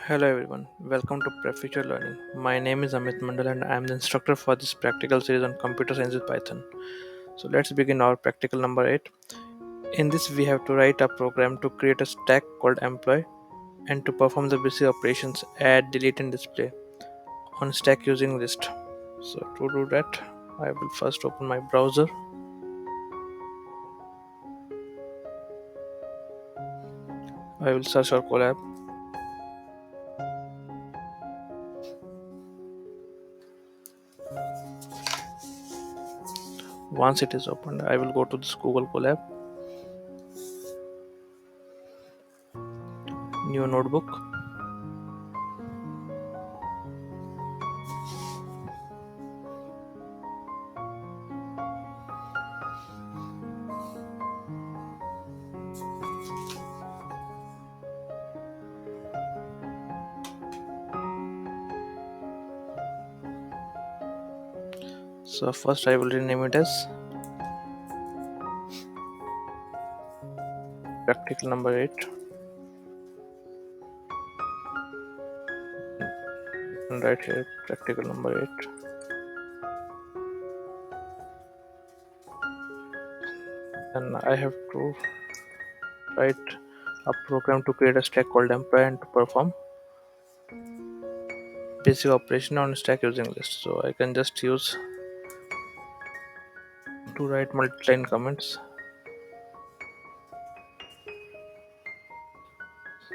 Hello everyone, welcome to PrepFuture Learning. My name is Amit Mandal and I am the instructor for this practical series on computer science with Python. So let's begin our practical number 8. In this we have to write a program to create a stack called employee and to perform the basic operations add, delete and display on stack using list. So to do that I will first open my browser. I will search for collab. Once it is opened I will go to this Google Colab, new notebook. So first I will rename it as practical number 8 and write here practical number 8. And I have to write a program to create a stack called employee and to perform basic operation on stack using list. So I can just use to write multi-line comments.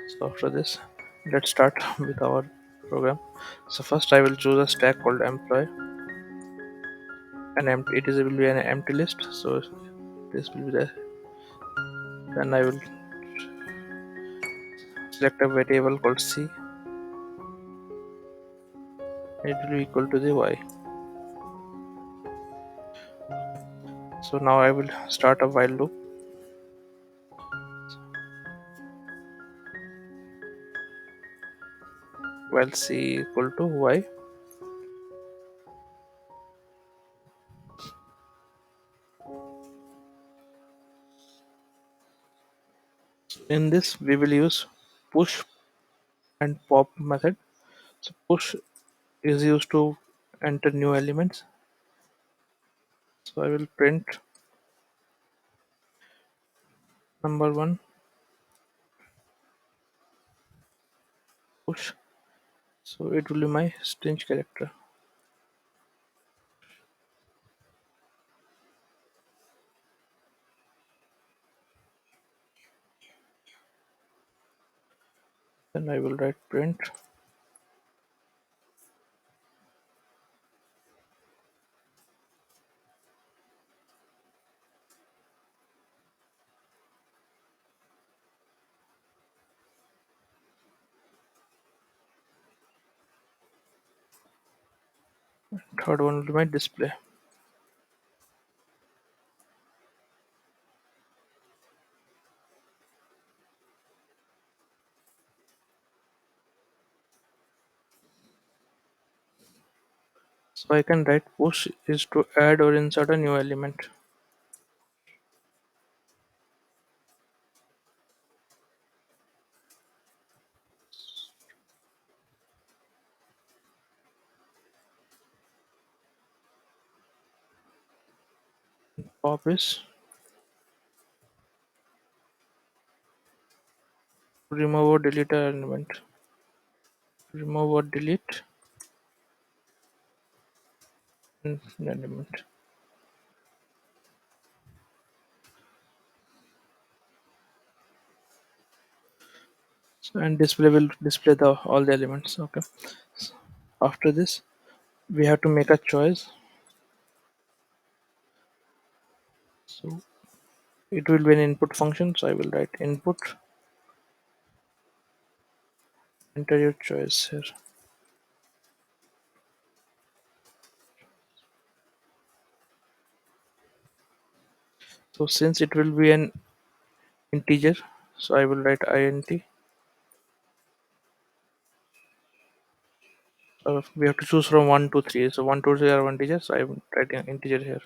So after this, let's start with our program. So first I will choose a stack called employee and empty. Will be an empty list. So this will be there. Then I will select a variable called c. It will be equal to the y. So now I will start a while loop. While c equal to y. In this we will use push and pop method. So push is used to enter new elements. So I will print number one push. So it will be my string character. Then I will write print. Third one will be my display. So I can write push is to add or insert a new element. Pop is to remove or delete an element. Remove or delete an element. So, and display will display the all the elements. Okay. So after this, we have to make a choice. So it will be an input function. So I will write input. Enter your choice here. So since it will be an integer, so I will write int. We have to choose from 1 to 3. So 1 to 3 are one integer, so I'm writing integer here.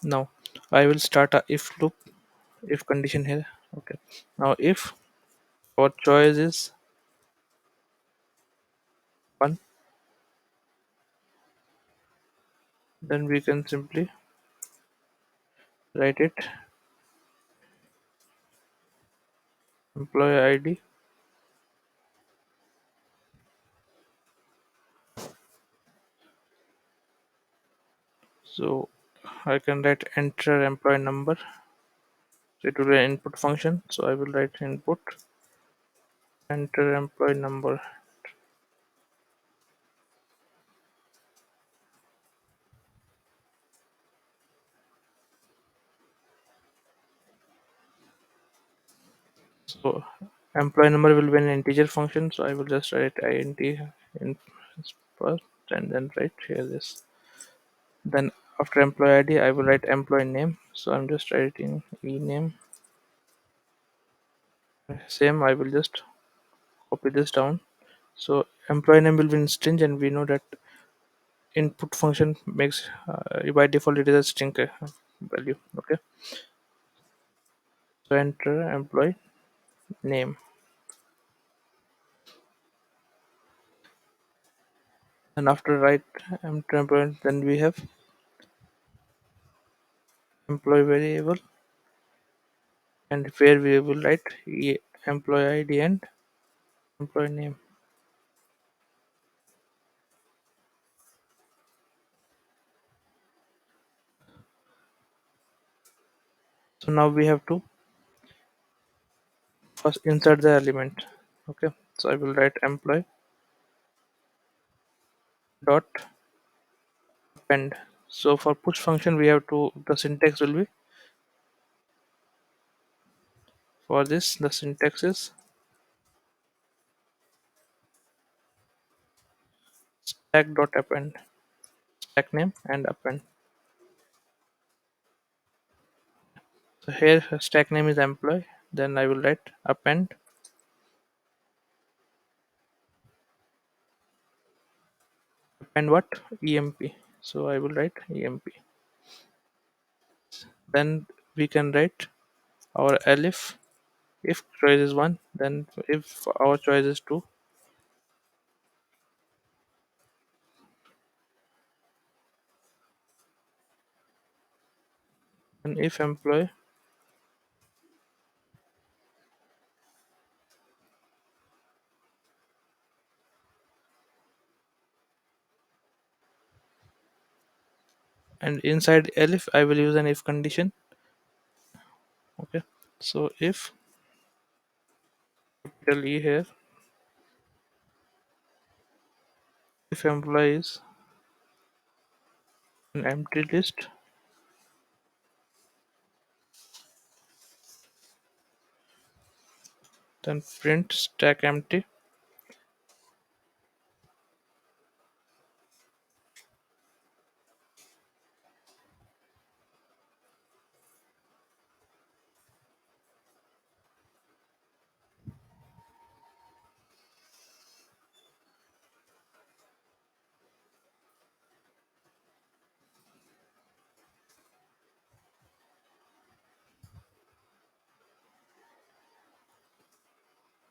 Now I will start a if loop if condition here. Okay. Now if our choice is 1, then we can simply write it employee ID. So I can write enter employee number. So it will be an input function. So I will write input enter employee number. So employee number will be an integer function. So I will just write int in first and then write here this. Then after employee ID, I will write employee name. So I'm just writing e name. Same. I will just copy this down. So employee name will be in string, and we know that input function makes by default it is a string value. Okay. So enter employee name, and after write enter employee, then we have employee variable, and where we will write employee ID and employee name. So now we have to first insert the element. Okay. So I will write employee dot append. So for push function, we have to the syntax will be for this. The syntax is stack dot append, stack name and append. So here stack name is employee. Then I will write append and what emp. So I will write emp. Then we can write our elif. If choice is 1, then if our choice is 2, and if employee, and inside elif I will use an if condition. Okay. So if capital E here, if employee is an empty list, then print stack empty.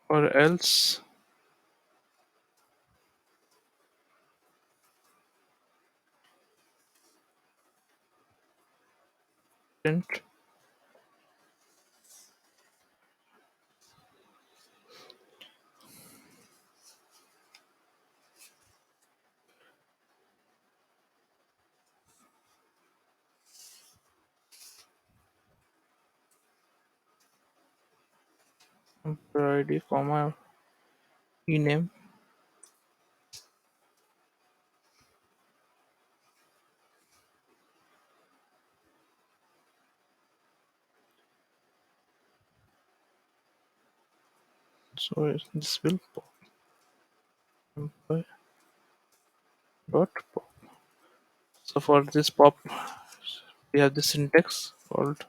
Or else print employee ID comma ename. So this will pop employee dot pop. So for this pop, we have the syntax called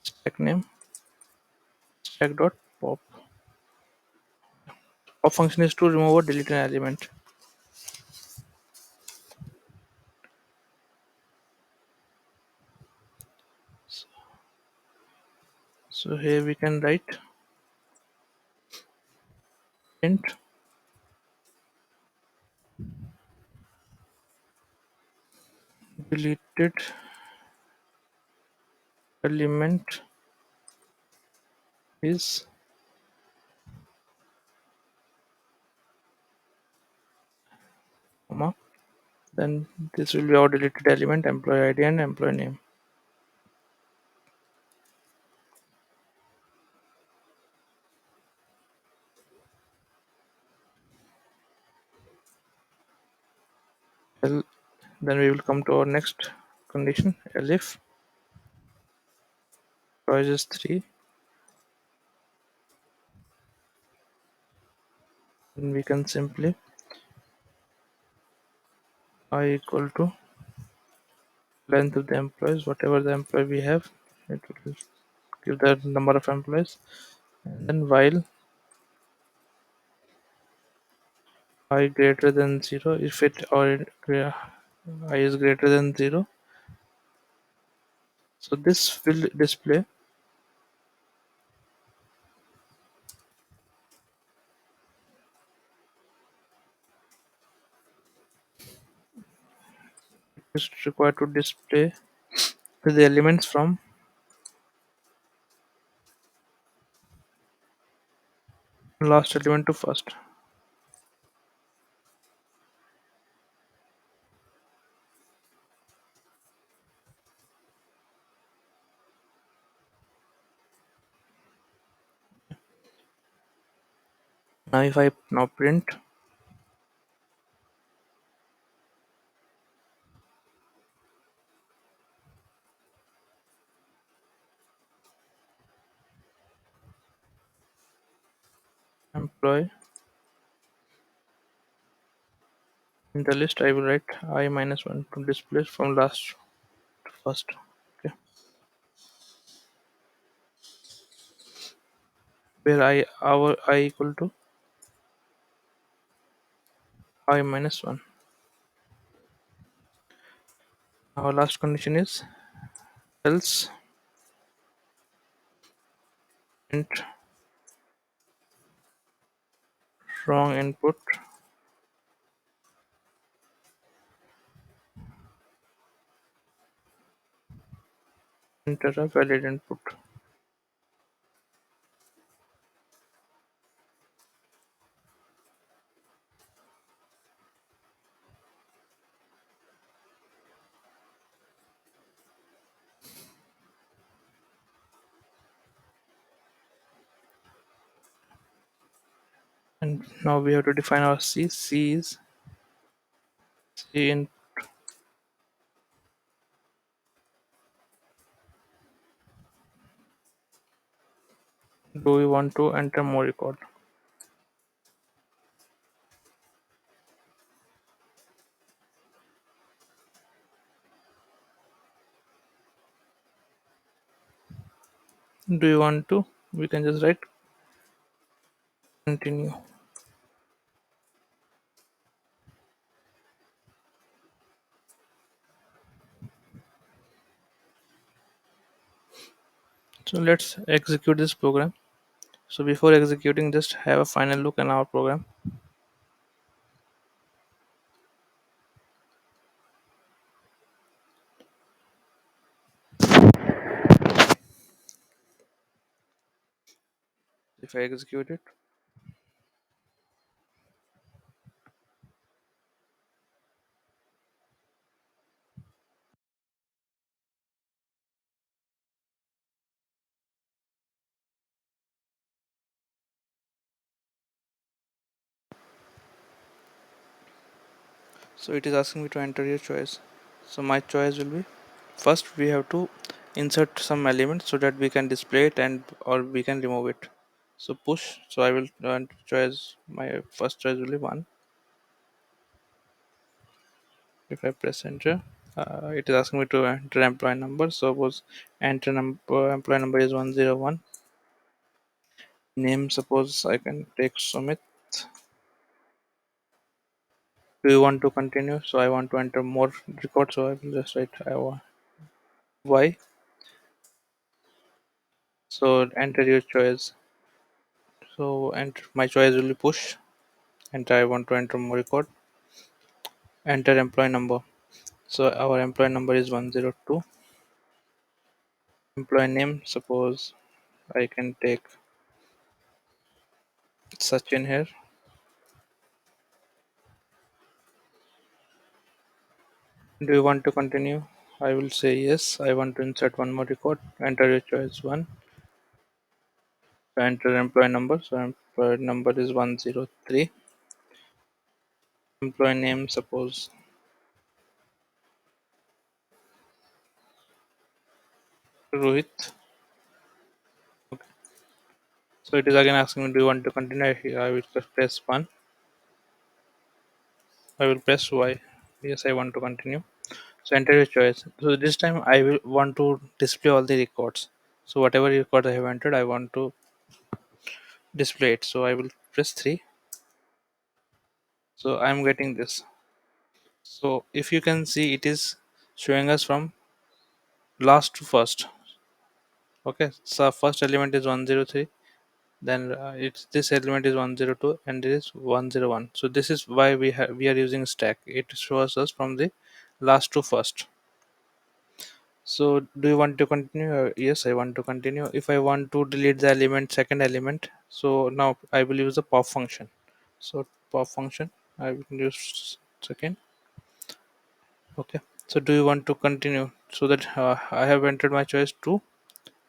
stack name stack dot pop. Pop function is to remove or delete an element. So here we can write int deleted element is comma. Then this will be our deleted element, employee ID and employee name. Well, then we will come to our next condition. If choice is 3, then we can simply I equal to length of the employees, whatever the employee we have, it will give the number of employees. And then while I greater than 0, if it or I is greater than 0, so this will display is required to display the elements from last element to first. Now if I now print employee in the list, I will write I minus 1 to display from last to first. Okay, where I equal to I minus 1. Our last condition is else int wrong input enter a valid input. And now we have to define our C. C is C in. Do we want to enter more record? Do you want to? We can just write continue. So let's execute this program. So before executing, just have a final look at our program. If I execute it, so it is asking me to enter your choice. So my choice will be, first we have to insert some element so that we can display it and or we can remove it. So push. So I will choose my first choice will be 1. If I press enter, it is asking me to enter employee number. Suppose enter number employee number is 101. Name, suppose I can take Sumit. Do you want to continue? So I want to enter more records, so I will just write I want Y. So enter your choice. So enter my choice will be push. Enter I want to enter more record. Enter employee number. So our employee number is 102. Employee name, suppose I can take Sachin here. Do you want to continue? I will say yes. I want to insert one more record. Enter your choice one. So enter employee number. So employee number is 103. Employee name, suppose Rohit. Okay. So it is again asking me, do you want to continue? I will press one. I will press Y. Yes, I want to continue. So enter your choice. So this time I will want to display all the records. So whatever record I have entered, I want to display it. So I will press 3. So I'm getting this. So if you can see, it is showing us from last to first. Okay, so first element is 103, then it's this element is 102, and this is 101. So this is why we are using stack. It shows us from the last to first. So do you want to continue? Yes, I want to continue. If I want to delete the element, second element, so now I will use the pop function. So pop function, I will use second. Okay. So do you want to continue? So that I have entered my choice 2,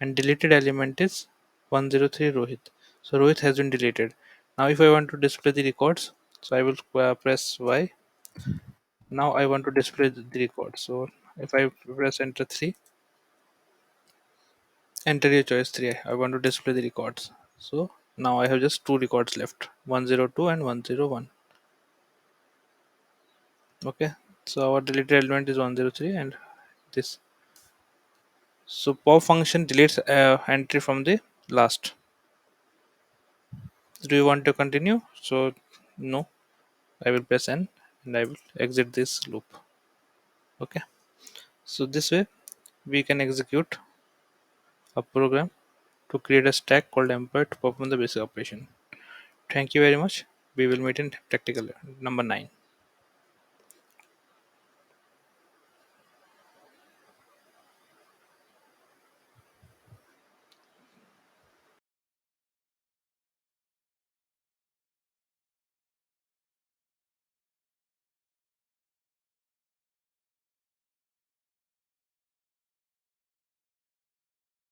and deleted element is 103 Rohit. So Rohit has been deleted. Now if I want to display the records, so I will press Y. Now I want to display the record. So if I press enter 3, enter your choice 3. I want to display the records. So now I have just two records left, 102 and 101. Okay. So our deleted element is 103 and this. So pop function deletes entry from the last. Do you want to continue? So no, I will press N and I will exit this loop. Okay. So this way we can execute a program to create a stack called employee to perform the basic operation. Thank you very much. We will meet in practical number 9.